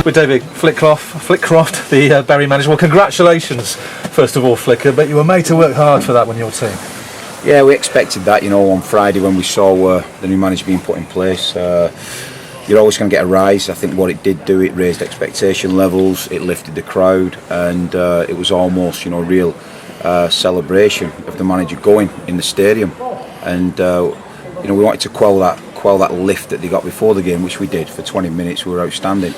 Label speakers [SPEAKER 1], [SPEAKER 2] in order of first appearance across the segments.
[SPEAKER 1] with David Flitcroft, the Bury manager. Well, congratulations, first of all, Flicker, but you were made to work hard for that when your team.
[SPEAKER 2] Yeah, we expected that, on Friday when we saw the new manager being put in place. You're always going to get a rise. I think what it did do, it raised expectation levels, it lifted the crowd, and it was almost, a real celebration of the manager going in the stadium. And we wanted to quell that lift that they got before the game, which we did. For 20 minutes we were outstanding,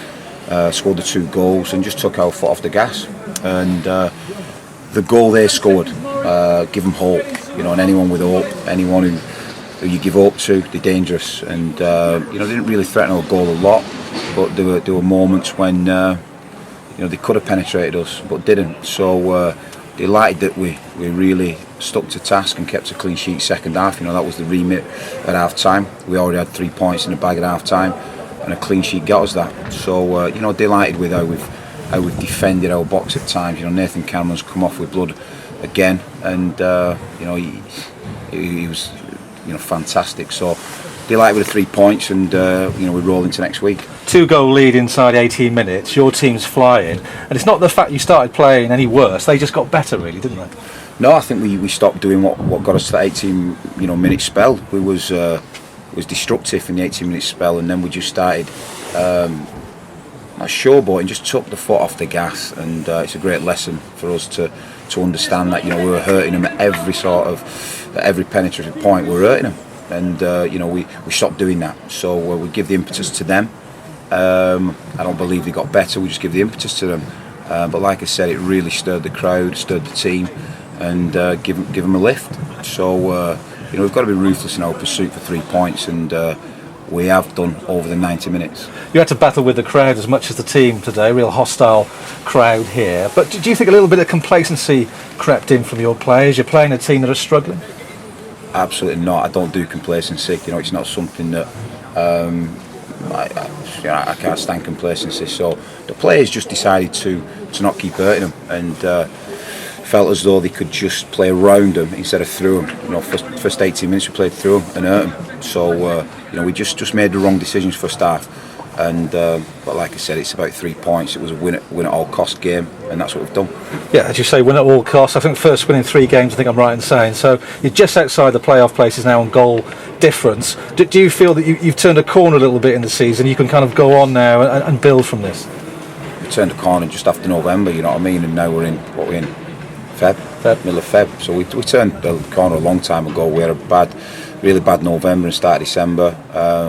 [SPEAKER 2] scored the 2 goals and just took our foot off the gas. And the goal they scored, give them hope, and anyone with hope, anyone who you give hope to, they're dangerous. And they didn't really threaten our goal a lot, but there were moments when they could have penetrated us but didn't. So delighted that we really stuck to task and kept a clean sheet second half. That was the remit at half time. We already had 3 points in the bag at half time, and a clean sheet got us that. So delighted with how we've defended our box at times. Nathan Cameron's come off with blood again, and he was fantastic. So delighted with the 3 points, and we roll into next week.
[SPEAKER 1] 2-goal lead inside 18 minutes. Your team's flying, and it's not the fact you started playing any worse. They just got better, really, didn't they?
[SPEAKER 2] No, I think we stopped doing what got us to that 18 minute spell. We was destructive in the 18-minute spell, and then we just started showboating, just took the foot off the gas. And it's a great lesson for us to understand that we were hurting them at every penetrative point. We were hurting them, and we stopped doing that. So we give the impetus to them. I don't believe they got better. We just give the impetus to them. But like I said, it really stirred the crowd, stirred the team, and give them a lift. So we've got to be ruthless in our pursuit for 3 points, and we have done over the 90 minutes.
[SPEAKER 1] You had to battle with the crowd as much as the team today, real hostile crowd here. But do you think a little bit of complacency crept in from your players? You're playing a team that are struggling?
[SPEAKER 2] Absolutely not. I don't do complacency. It's not something that I can't stand complacency. So the players just decided to not keep hurting them, and felt as though they could just play around them instead of through them. First 18 minutes we played through them and hurt them. So we just made the wrong decisions first half. And but like I said, it's about 3 points. It was a win at all cost game, and that's what we've done.
[SPEAKER 1] Yeah, as you say, win at all costs. I think first win in 3 games, I think I'm right in saying. So you're just outside the playoff places now on goal difference. Do you feel that you've turned a corner a little bit in the season? You can kind of go on now and build from this?
[SPEAKER 2] We turned a corner just after November, you know what I mean? And now we're in middle of Feb. So we turned the corner a long time ago. We had a really bad November and start of December.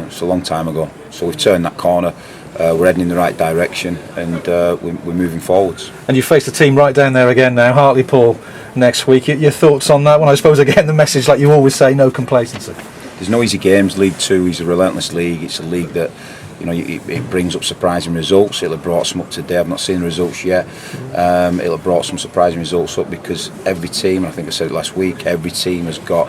[SPEAKER 2] It's a long time ago. So we've turned that corner. We're heading in the right direction, and we're moving forwards. And you face the team right down there again now, Hartlepool next week. Your thoughts on that one? I suppose again the message, like you always say, no complacency. There's no easy games. League 2 is a relentless league. It's a league that it brings up surprising results. It'll have brought some up today. I've not seen the results yet. It'll have brought some surprising results up because every team, I think I said it last week, every team has got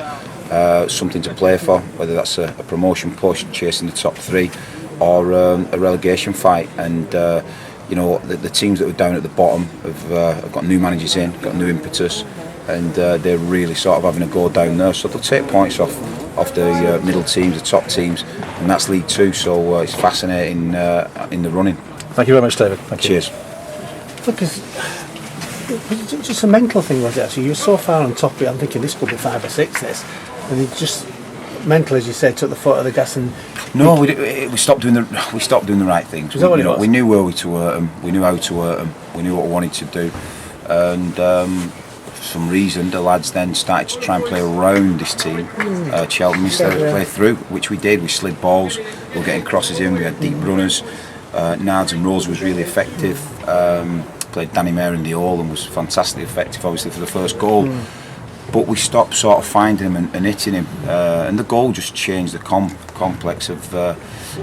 [SPEAKER 2] something to play for, whether that's a promotion push, chasing the top 3, or a relegation fight. And the teams that were down at the bottom have got new managers in, got new impetus, and they're really sort of having a go down there. So they'll take points off the middle teams, the top teams, and that's League 2. So it's fascinating in the running. Thank you very much, David. Thank you. Cheers.
[SPEAKER 3] Because it was just a mental thing, was it? Actually, you were so far on top of it. I'm thinking this could be 5 or 6. This, and it just mental, as you said, took the foot of the gas. And
[SPEAKER 2] no, we stopped doing the right things. We knew where we to hurt them. We knew how to hurt them. We knew what we wanted to do, and for some reason the lads then started to try and play around this team, Cheltenham, instead of play through, which we did. We slid balls. We were getting crosses in. We had deep runners. Nards and Rose was really effective. Played Danny Mayer in the all and was fantastically effective, obviously, for the first goal. But we stopped sort of finding him and hitting him, and the goal just changed the complex of the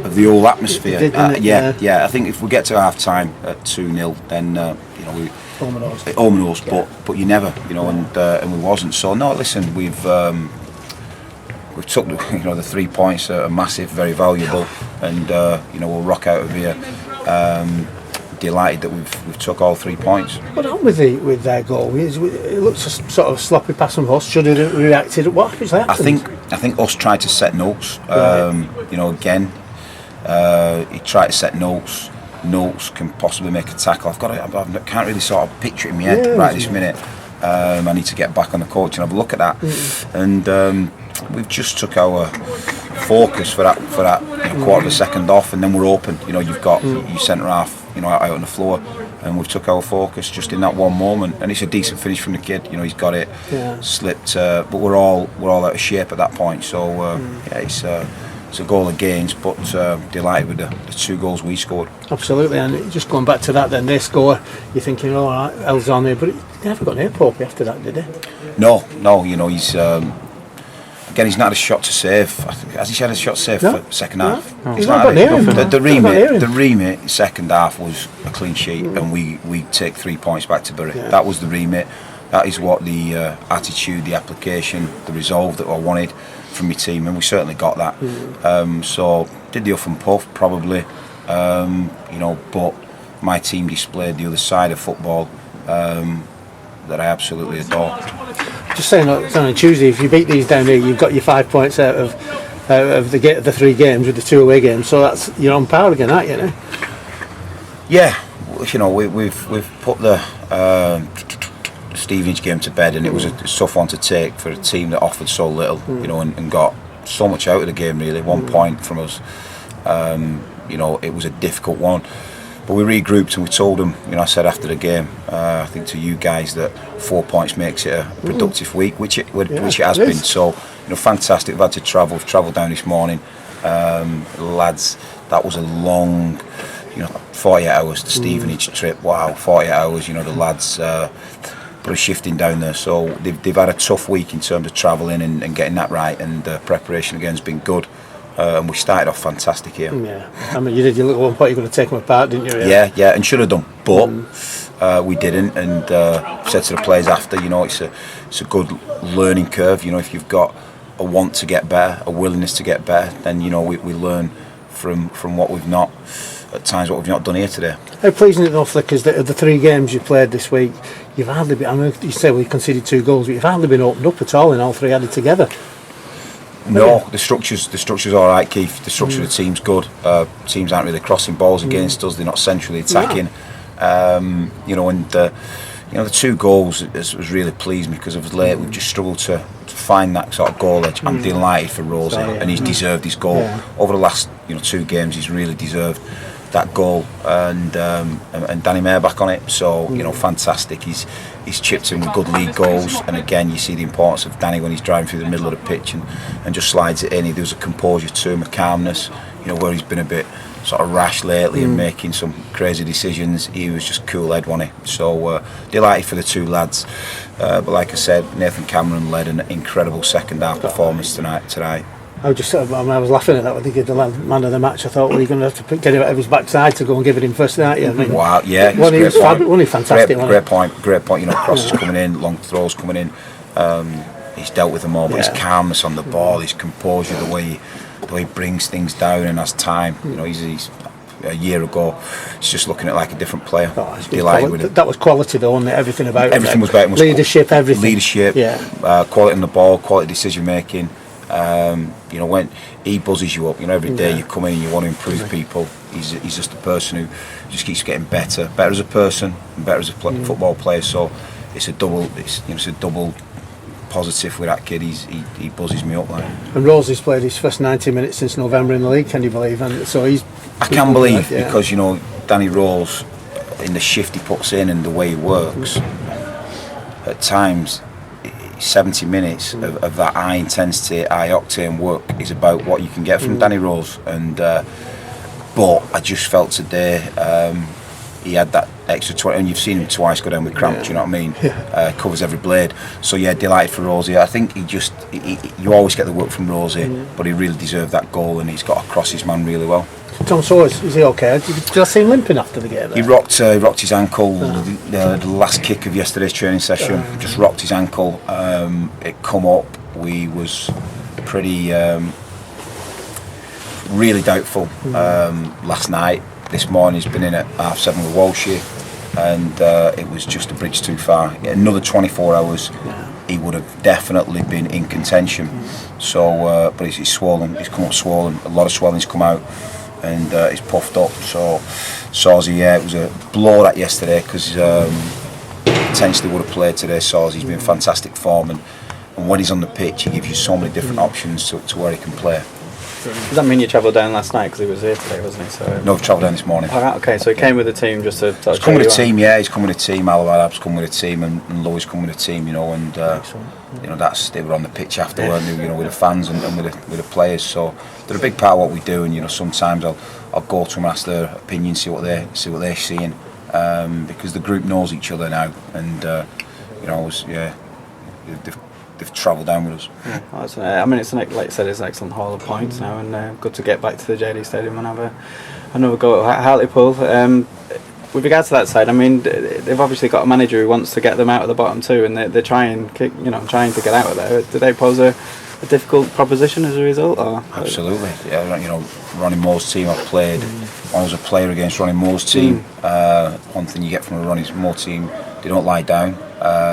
[SPEAKER 2] whole atmosphere. I think if we get to half time at 2-0, then we ominous, but you never, and we wasn't. So no, listen, we've took the 3 points are massive, very valuable, and we'll rock out of here. Delighted that we've took all 3 points.
[SPEAKER 3] What happened with their goal? It looked sort of sloppy pass from Huss. Should have reacted. What happened?
[SPEAKER 2] I think Huss tried to set notes. Again, he tried to set notes. notes can possibly make a tackle. I can't really sort of picture it in my head right this minute. I need to get back on the coach and have a look at that. And we've just took our focus for that quarter of a second off, and then we're open. You've got your centre half, out on the floor, and we've took our focus just in that one moment. And it's a decent finish from the kid. He's got it, slipped, but we're all out of shape at that point. So it's a goal against, but delighted with the 2 goals we scored.
[SPEAKER 3] Absolutely, and just going back to that, then they score. You're thinking, all right, L's on there, but he never got near Pope after that, did he?
[SPEAKER 2] No, he's. Again, he's not had a shot to save. Has he had a shot to save for second half?
[SPEAKER 3] No. He's not got near him.
[SPEAKER 2] The remit second half was a clean sheet, and we take 3 points back to Bury. That was the remit. That is what the attitude, the application, the resolve that I wanted from my team, and we certainly got that. So did the huff and puff probably, but my team displayed the other side of football that I absolutely adore.
[SPEAKER 3] Just saying, on Tuesday, if you beat these down here, you've got your 5 points out of the 3 games with the 2 away games. So you're on par again, aren't you? Now?
[SPEAKER 2] Yeah, we've put the Stevenage game to bed, and it was a tough one to take for a team that offered so little, and got so much out of the game. Really, 1 point from us. It was a difficult one. But we regrouped and we told them, I said after the game, I think to you guys, that 4 points makes it a productive week, which it has been. So, fantastic. We've had to travel. We've travelled down this morning. Lads, that was a long, 48 hours to Stevenage trip. Wow, 48 hours. The lads put a shift in down there. So they've had a tough week in terms of travelling and getting that right. And preparation again has been good. And we started off fantastic here.
[SPEAKER 3] Yeah, I mean, you did your little one point. You're going to take them apart, didn't you?
[SPEAKER 2] Yeah, and should have done, but we didn't. And said to the players after, it's a good learning curve. If you've got a want to get better, a willingness to get better, then we learn from what we've not at times what we've not done here today.
[SPEAKER 3] How pleasing it enough, because the 3 games you played this week, you've hardly been. I know you say we conceded 2 goals, but you've hardly been opened up at all in all 3 added together.
[SPEAKER 2] No, the structure's all right, Keith. The structure of the team's good. Teams aren't really crossing balls against us. They're not centrally attacking. And the 2 goals has really pleased me, because of late we've just struggled to find that sort of goal edge. I'm delighted for Rosie, and he's deserved his goal over the last 2 games. He's really deserved that goal, and Danny Mayer back on it. So fantastic. He's chipped in with good league goals, and again you see the importance of Danny when he's driving through the middle of the pitch and just slides it in. There was a composure to him, a calmness, where he's been a bit sort of rash lately and making some crazy decisions. He was just cool head, wasn't he? So delighted for the 2 lads, but like I said, Nathan Cameron led an incredible second half performance tonight.
[SPEAKER 3] I was laughing at that when they did the man of the match. I thought, well, you're going to have to get it out of his backside to go and give it him first, aren't you? I mean,
[SPEAKER 2] wow, yeah,
[SPEAKER 3] wasn't he fantastic?
[SPEAKER 2] Great point. Crosses coming in, long throws coming in. He's dealt with them all, but his calmness on the ball, his composure, the way he brings things down and has time. He's a year ago, it's just looking at like a different player. Delighted with it.
[SPEAKER 3] That was quality though, wasn't it? Everything about it.
[SPEAKER 2] Everything was about him.
[SPEAKER 3] Leadership, everything.
[SPEAKER 2] Leadership, quality on the ball, quality decision making. When he buzzes you up, every day you come in and you want to improve people. He's just a person who just keeps getting better as a person and better as a football player. So it's a double positive with that kid. He buzzes me up like.
[SPEAKER 3] And Rosie's played his first 90 minutes since November in the league. Can you believe? And so
[SPEAKER 2] I can believe because Danny Rose, in the shift he puts in and the way he works, at times 70 minutes of that high intensity, high octane work is about what you can get from Danny Rose. And but I just felt today he had that extra 20, and you've seen him twice go down with cramp. Do you know what I mean? Covers every blade. So delighted for Rosie. I think you always get the work from Rosie, but he really deserved that goal, and he's got across his man really well.
[SPEAKER 3] Tom Sawers, is he okay? Did I see him limping after the game?
[SPEAKER 2] He rocked his ankle. The last kick of yesterday's training session just rocked his ankle. It come up. We was pretty really doubtful last night. This morning he's been in at 7:30 with Walshy, and it was just a bridge too far. Another 24 hours, he would have definitely been in contention. So, but he's swollen. He's come up swollen. A lot of swelling's come out. and he's puffed up. So Sawsey, it was a blow that yesterday because potentially would have played today. Sawsey's been in fantastic form, and when he's on the pitch, he gives you so many different options to where he can play.
[SPEAKER 4] Does that mean you travelled down last night because he was here today, wasn't he? So
[SPEAKER 2] No, I've travelled down this morning.
[SPEAKER 4] Oh, right, okay, so he came with the team just to.
[SPEAKER 2] He's come with a team, yeah. He's come with a team. Al Arab's come with a team, and Louis come with a team. You know, and they were on the pitch after, weren't they? You know, with the fans and with the players. So they're a big part of what we do. And you know, sometimes I'll go to them and ask their opinion, see what they're seeing, because the group knows each other now, and they've travelled down with us.
[SPEAKER 4] Yeah, I mean, like you said, it's an excellent haul of points now, and good to get back to the JD Stadium and have another go at Hartlepool. With regards to that side, I mean, they've obviously got a manager who wants to get them out of the bottom too, and they're trying to get out of there. Do they pose a difficult proposition as a result? Or?
[SPEAKER 2] Absolutely. Yeah, you know, Ronnie Moore's team I've played. When I was a player against Ronnie Moore's team, one thing you get from a Ronnie Moore team, they don't lie down.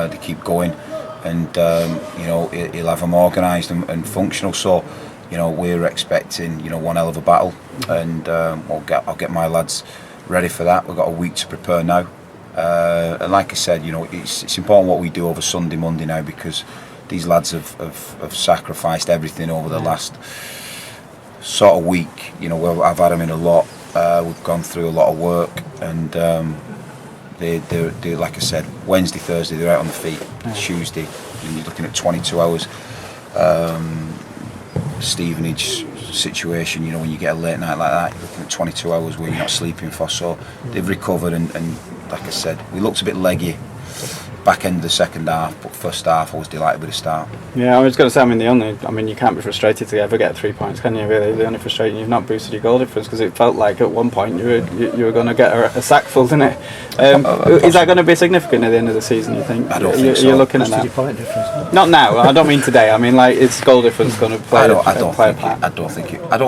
[SPEAKER 2] They keep going. And he'll have them organised and functional. So, we're expecting one hell of a battle, and I'll get my lads ready for that. We've got a week to prepare now, and like I said, it's important what we do over Sunday, Monday now, because these lads have sacrificed everything over the last sort of week. I've had them in a lot. We've gone through a lot of work, and They like I said, Wednesday, Thursday they're out on the feet. Tuesday, you're looking at 22 hours. Stevenage situation, when you get a late night like that, you're looking at 22 hours where you're not sleeping for. So they've recovered, and like I said, we looked a bit leggy back end of the second half, but first half I was delighted with the start.
[SPEAKER 4] Yeah, I was going to say, you can't be frustrated to ever get 3 points, can you? Really, the only frustrating you've not boosted your goal difference, because it felt like at one point you were going to get a sack full, didn't it? Is that going to be significant at the end of the season? You think?
[SPEAKER 2] I don't think so.
[SPEAKER 4] You're looking at that.
[SPEAKER 3] Point difference.
[SPEAKER 4] Not now. I don't mean today. I mean, like, it's goal difference going to play.
[SPEAKER 2] I don't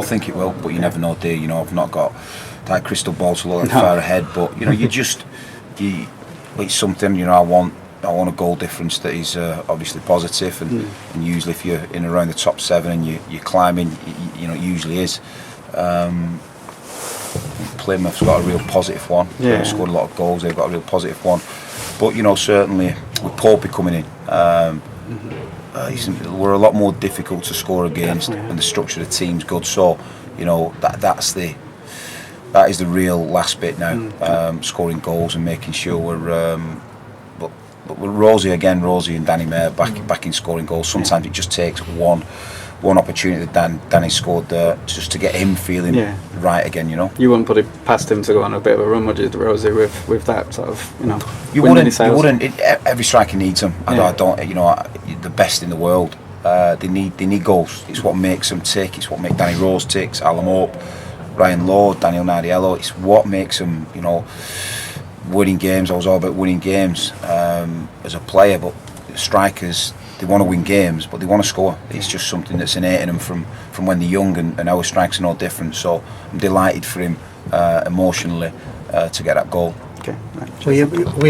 [SPEAKER 2] think it will. But you never know, dear. I've not got that crystal ball to look far ahead. But it's something. I want a goal difference that is obviously positive, and usually if you're in around the top 7 and you're climbing, it usually is. Plymouth's got a real positive one. They've scored a lot of goals. They've got a real positive one. But certainly with Popey coming in, we're a lot more difficult to score against, and the structure of the team's good. So that is the real last bit now, scoring goals and making sure we're. But with Rosie and Danny Mayer back in scoring goals, sometimes it just takes one opportunity that Danny scored there just to get him feeling right again.
[SPEAKER 4] You wouldn't put it past him to go on a bit of a run, would you, Rosie, with that sort of
[SPEAKER 2] You wouldn't. Every striker needs them. I don't. The best in the world. They need goals. It's what makes them tick. It's what makes Danny Rose tick. Alan Hope, Ryan Lord, Daniel Nardiello. It's what makes them. Winning games. I was all about winning games as a player, but strikers, they want to win games, but they want to score. It's just something that's innate in them from when they're young, and our strikes are no different. So I'm delighted for him emotionally to get that goal.
[SPEAKER 4] Okay. Right.
[SPEAKER 3] Well, we